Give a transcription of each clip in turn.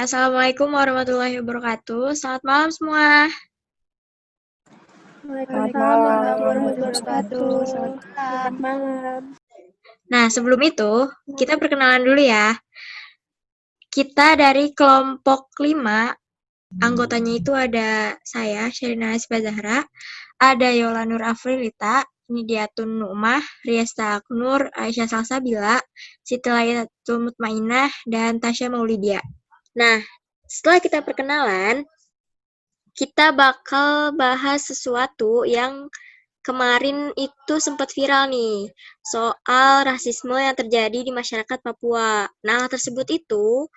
Assalamualaikum warahmatullahi wabarakatuh. Selamat malam semua. Waalaikumsalam warahmatullahi wabarakatuh. Selamat malam. Nah, sebelum itu, kita perkenalan dulu ya. Kita dari kelompok 5, anggotanya itu ada saya, Sherina Hasba Zahra, ada Yola Nur Afrilita, Nidiatun Nu'mah, Riesta Aknur, Aisyah Salsabila, Siti Layatul Mutmainah, dan Tasya Maulidia. Nah, setelah kita perkenalan, kita bakal bahas sesuatu yang kemarin itu sempat viral nih, soal rasisme yang terjadi di masyarakat Papua. Nah, hal tersebut itu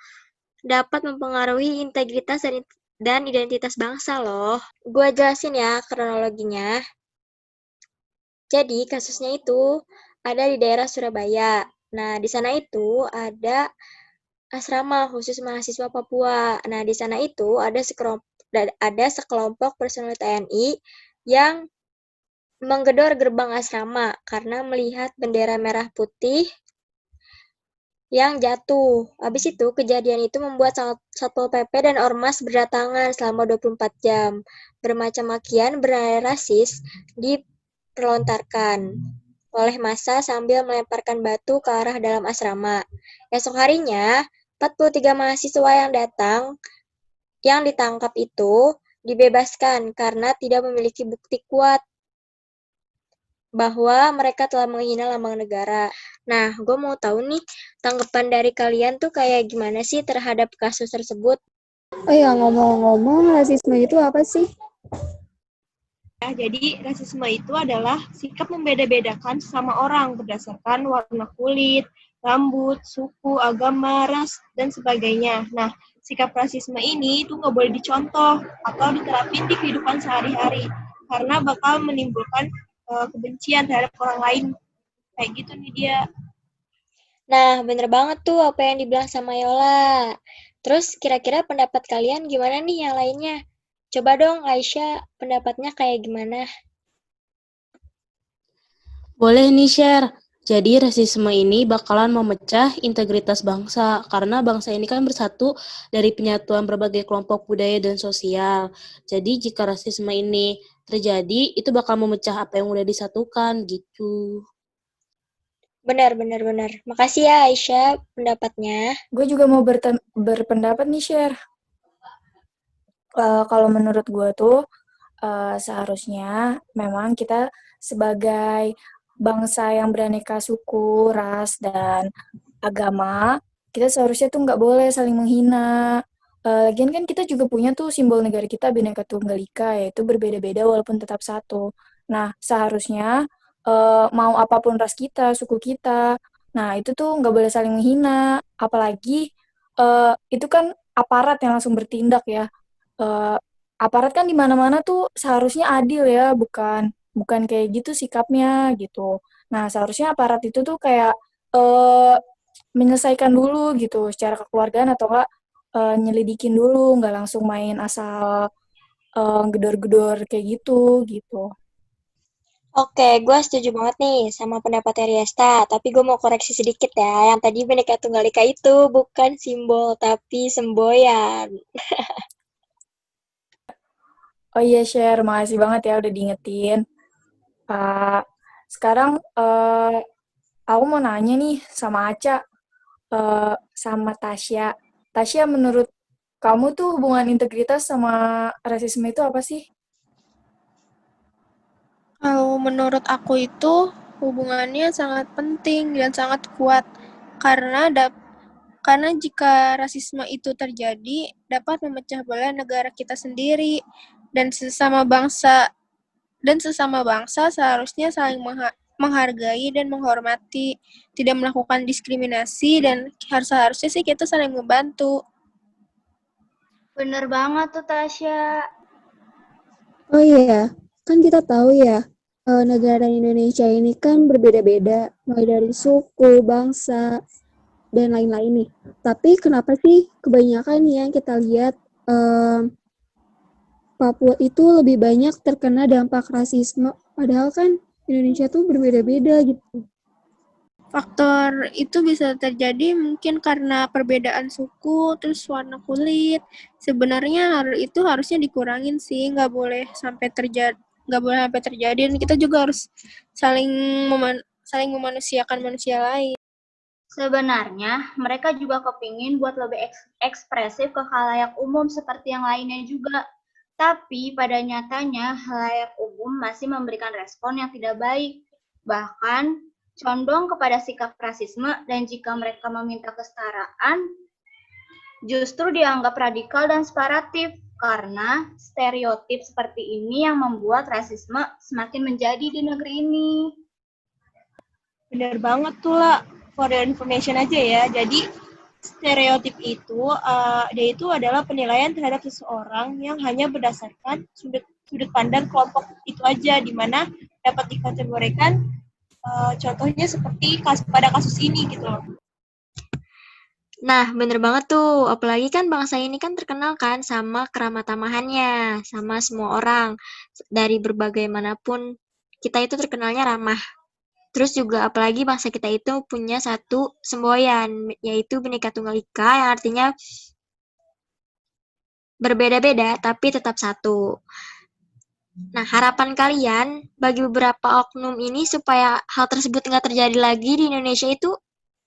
dapat mempengaruhi integritas dan identitas bangsa loh. Gue jelasin ya kronologinya. Jadi, kasusnya itu ada di daerah Surabaya. Nah, di sana itu ada asrama khusus mahasiswa Papua. Nah, di sana itu ada sekelompok personel TNI yang menggedor gerbang asrama karena melihat bendera merah putih yang jatuh. Habis itu, kejadian itu membuat Satpol PP dan Ormas berdatangan selama 24 jam. Bermacam makian bernada rasis diperlontarkan oleh massa sambil melemparkan batu ke arah dalam asrama. Esok harinya, 43 mahasiswa yang ditangkap itu dibebaskan karena tidak memiliki bukti kuat bahwa mereka telah menghina lambang negara. Nah, gue mau tahu nih, tanggapan dari kalian tuh kayak gimana sih terhadap kasus tersebut? Oh ya, ngomong-ngomong, rasisme itu apa sih? Jadi, rasisme itu adalah sikap membeda-bedakan sesama orang berdasarkan warna kulit, rambut, suku, agama, ras, dan sebagainya. Nah, sikap rasisme ini itu nggak boleh dicontoh atau diterapin di kehidupan sehari-hari karena bakal menimbulkan kebencian terhadap orang lain. Kayak gitu nih dia. Nah, bener banget tuh apa yang dibilang sama Yola. Terus kira-kira pendapat kalian gimana nih yang lainnya? Coba dong Aisyah, pendapatnya kayak gimana? Boleh nih share. Jadi rasisme ini bakalan memecah integritas bangsa karena bangsa ini kan bersatu dari penyatuan berbagai kelompok budaya dan sosial. Jadi jika rasisme ini terjadi, itu bakal memecah apa yang udah disatukan gitu. Benar. Makasih ya Aisyah pendapatnya. Gue juga mau berpendapat nih, Share. Kalau menurut gue tuh, seharusnya memang kita sebagai bangsa yang beraneka suku, ras, dan agama, kita seharusnya tuh nggak boleh saling menghina. Lagian kan kita juga punya tuh simbol negara kita Bhinneka Tunggal Ika, yaitu berbeda-beda walaupun tetap satu. Nah, seharusnya mau apapun ras kita, suku kita, nah itu tuh nggak boleh saling menghina. Apalagi itu kan aparat yang langsung bertindak ya. Eh, Aparat kan di mana-mana tuh seharusnya adil ya, bukan kayak gitu sikapnya gitu. Nah, seharusnya aparat itu tuh kayak eh menyelesaikan dulu gitu secara kekeluargaan atau enggak nyelidikin dulu, nggak langsung main asal gedor-gedor kayak gitu. Oke, gue setuju banget nih sama pendapatnya Riesta, tapi gue mau koreksi sedikit ya. Yang tadi Bhinneka Tunggal Ika itu bukan simbol, tapi semboyan. Oh iya, Share, makasih banget ya udah diingetin. Uh, Sekarang aku mau nanya nih sama Aca, sama Tasya. Tasya, menurut kamu tuh hubungan integritas sama rasisme itu apa sih? Kalau menurut aku itu hubungannya sangat penting dan sangat kuat karena jika rasisme itu terjadi dapat memecah belah negara kita sendiri dan sesama bangsa seharusnya saling menghargai dan menghormati, tidak melakukan diskriminasi dan seharusnya sih kita saling membantu. Bener banget tuh Tasya. Oh iya, kan kita tahu ya, negara Indonesia ini kan berbeda-beda, mulai dari suku, bangsa, dan lain-lain nih. Tapi kenapa sih kebanyakan yang kita lihat Papua itu lebih banyak terkena dampak rasisme, padahal kan Indonesia tuh berbeda-beda gitu. Faktor itu bisa terjadi mungkin karena perbedaan suku, terus warna kulit. Sebenarnya hal itu harusnya dikurangin sih, nggak boleh sampai terjadi. Dan kita juga harus saling saling memanusiakan manusia lain. Sebenarnya, mereka juga kepingin buat lebih ekspresif ke khalayak umum seperti yang lainnya juga. Tapi pada nyatanya, khalayak umum masih memberikan respon yang tidak baik. Bahkan, condong kepada sikap rasisme, dan jika mereka meminta kesetaraan, justru dianggap radikal dan separatif. Karena stereotip seperti ini yang membuat rasisme semakin menjadi di negeri ini. Bener banget tuh lah, for your information aja ya. Jadi stereotip itu, dia itu adalah penilaian terhadap seseorang yang hanya berdasarkan sudut pandang kelompok itu aja, di mana dapat dikategorikan contohnya seperti pada kasus ini gitu loh. Nah, bener banget tuh. Apalagi kan bangsa ini kan terkenal kan sama keramah tamahannya, sama semua orang. Dari berbagai manapun, kita itu terkenalnya ramah. Terus juga apalagi bangsa kita itu punya satu semboyan, yaitu Bhinneka Tunggal Ika, yang artinya berbeda-beda tapi tetap satu. Nah, harapan kalian bagi beberapa oknum ini supaya hal tersebut nggak terjadi lagi di Indonesia itu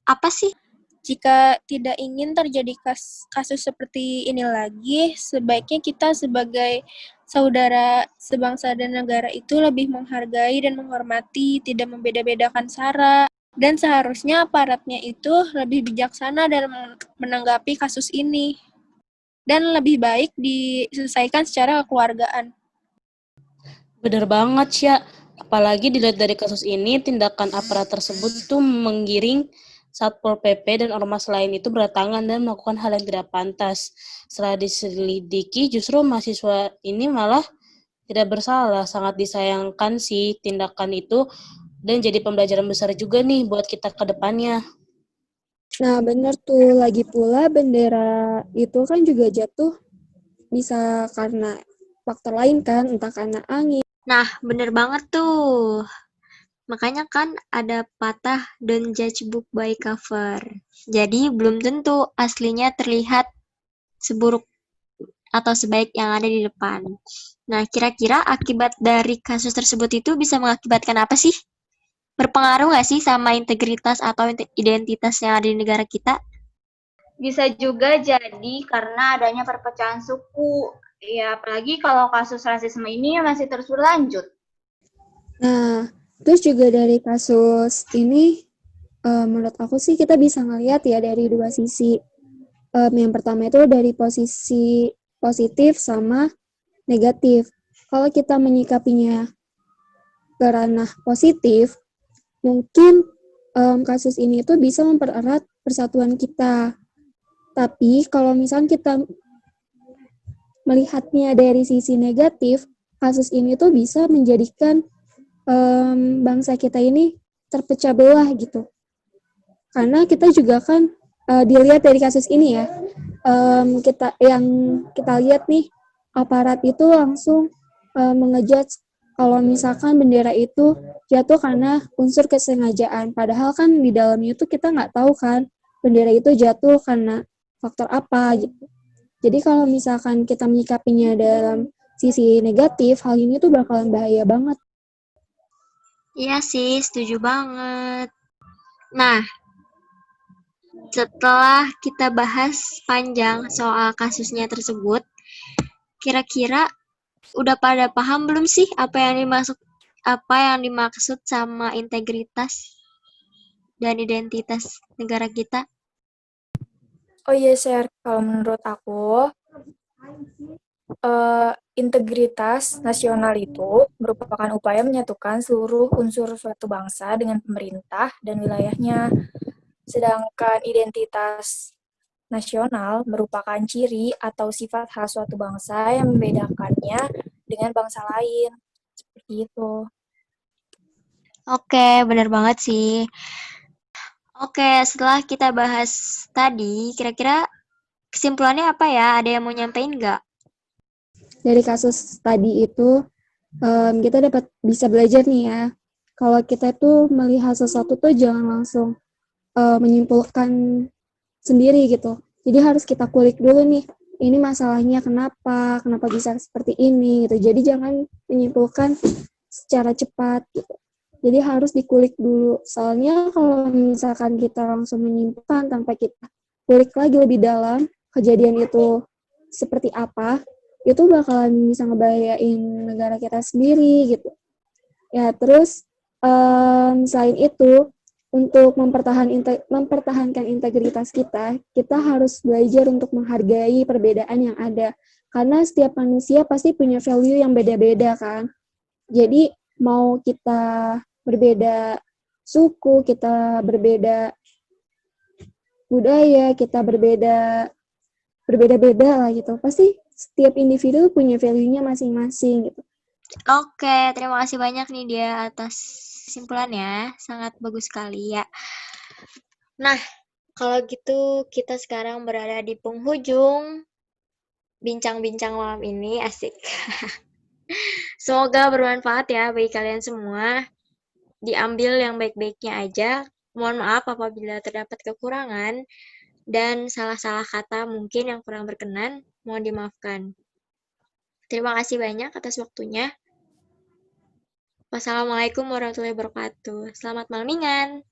apa sih? Jika tidak ingin terjadi kasus seperti ini lagi, sebaiknya kita sebagai saudara sebangsa dan negara itu lebih menghargai dan menghormati, tidak membeda-bedakan sara. Dan seharusnya aparatnya itu lebih bijaksana dalam menanggapi kasus ini. Dan lebih baik diselesaikan secara kekeluargaan. Bener banget, Sya. Apalagi dilihat dari kasus ini, tindakan aparat tersebut tuh menggiring Satpol PP dan ormas lain itu berdatangan dan melakukan hal yang tidak pantas. Setelah diselidiki, justru mahasiswa ini malah tidak bersalah. Sangat disayangkan sih tindakan itu dan jadi pembelajaran besar juga nih buat kita ke depannya. Nah, bener tuh. Lagi pula bendera itu kan juga jatuh bisa karena faktor lain kan, entah karena angin. Nah, bener banget tuh. Makanya kan ada patah don't judge book by cover. Jadi belum tentu aslinya terlihat seburuk atau sebaik yang ada di depan. Nah, kira-kira akibat dari kasus tersebut itu bisa mengakibatkan apa sih? Berpengaruh nggak sih sama integritas atau identitas yang ada di negara kita? Bisa juga jadi karena adanya perpecahan suku. Ya, apalagi kalau kasus rasisme ini masih terus berlanjut. Nah, terus juga dari kasus ini, menurut aku sih kita bisa ngelihat ya dari dua sisi. Yang pertama itu dari posisi positif sama negatif. Kalau kita menyikapinya ke ranah positif, mungkin kasus ini itu bisa mempererat persatuan kita. Tapi kalau misalnya kita melihatnya dari sisi negatif, kasus ini tuh bisa menjadikan bangsa kita ini terpecah belah gitu. Karena kita juga kan dilihat dari kasus ini ya, kita lihat nih aparat itu langsung mengejudge kalau misalkan bendera itu jatuh karena unsur kesengajaan. Padahal kan di dalamnya itu kita nggak tahu kan bendera itu jatuh karena faktor apa gitu. Jadi kalau misalkan kita menyikapinya dalam sisi negatif, hal ini tuh bakalan bahaya banget. Iya sih, setuju banget. Nah, setelah kita bahas panjang soal kasusnya tersebut, kira-kira udah pada paham belum sih apa yang dimaksud sama integritas dan identitas negara kita? Oh iya, Sher. Kalau menurut aku, integritas nasional itu merupakan upaya menyatukan seluruh unsur suatu bangsa dengan pemerintah dan wilayahnya. Sedangkan identitas nasional merupakan ciri atau sifat khas suatu bangsa yang membedakannya dengan bangsa lain. Seperti itu. Oke, benar banget sih. Oke, setelah kita bahas tadi, kira-kira kesimpulannya apa ya? Ada yang mau nyampein nggak? Dari kasus tadi itu, kita bisa belajar nih ya, kalau kita itu melihat sesuatu tuh jangan langsung menyimpulkan sendiri gitu. Jadi harus kita kulik dulu nih, ini masalahnya kenapa bisa seperti ini gitu. Jadi jangan menyimpulkan secara cepat gitu. Jadi harus dikulik dulu. Soalnya kalau misalkan kita langsung menyimpulkan tanpa kita kulik lagi lebih dalam, kejadian itu seperti apa, itu bakalan bisa ngebahayain negara kita sendiri gitu. Ya, terus selain itu, untuk mempertahankan integritas kita, kita harus belajar untuk menghargai perbedaan yang ada. Karena setiap manusia pasti punya value yang beda-beda kan. Jadi mau kita berbeda suku, kita berbeda budaya, kita berbeda-beda lah gitu. Pasti setiap individu punya value-nya masing-masing gitu. Oke, terima kasih banyak nih dia atas kesimpulannya. Sangat bagus sekali ya. Nah, kalau gitu kita sekarang berada di penghujung bincang-bincang malam ini. Asik. Semoga bermanfaat ya bagi kalian semua. Diambil yang baik-baiknya aja. Mohon maaf apabila terdapat kekurangan dan salah-salah kata mungkin yang kurang berkenan. Mohon dimaafkan. Terima kasih banyak atas waktunya. Wassalamualaikum warahmatullahi wabarakatuh. Selamat malam.